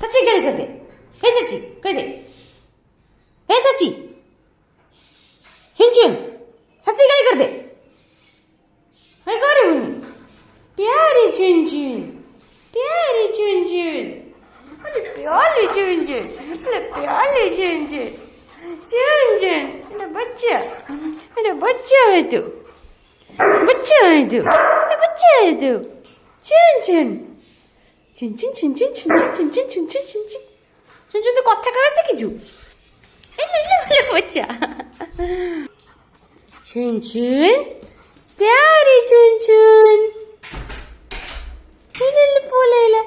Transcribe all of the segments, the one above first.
सच्ची गाली कर दे, हे सच्ची कह दे, हे सच्ची चुन सच्ची गाली कर दे, अरे करे प्यारी चुन प्यारी चुन अरे प्यारी चुन अरे प्यारी चुन अरे बच्चा है तू, बच्चा है तू, बच्चा है तू, चुन तो कथा कह शिखु बच्चा चुन प्यारी चुन बोलेला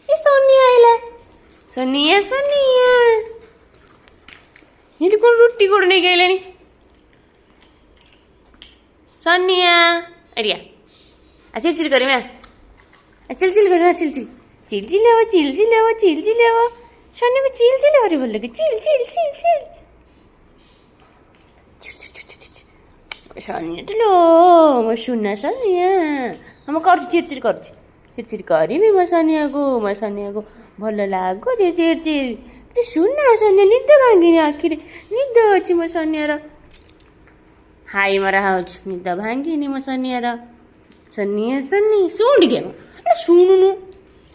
ये सोनिया आइला सोनिया सोनिया ये कौन रोटी कोड़ने गए लेनी सोनिया अरिया अच्छा चिल करी मैं चिल करना चिल लेवा सोनिया को चिल अरे बोल लगे चिल सोनिया तो लो मैं सुनना सोनिया हम कर चिड़ करी मैं सोनिया को भल लागो चिड़ सुनना सोनिया निद भांगी आखिर निद अच्छी मो सोनियार हाई मरा निद भांगी मो सोनियार सोनिया शुण टे शुणुनु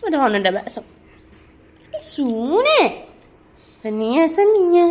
मत हनटा बास शुणे सोनिया सोनिया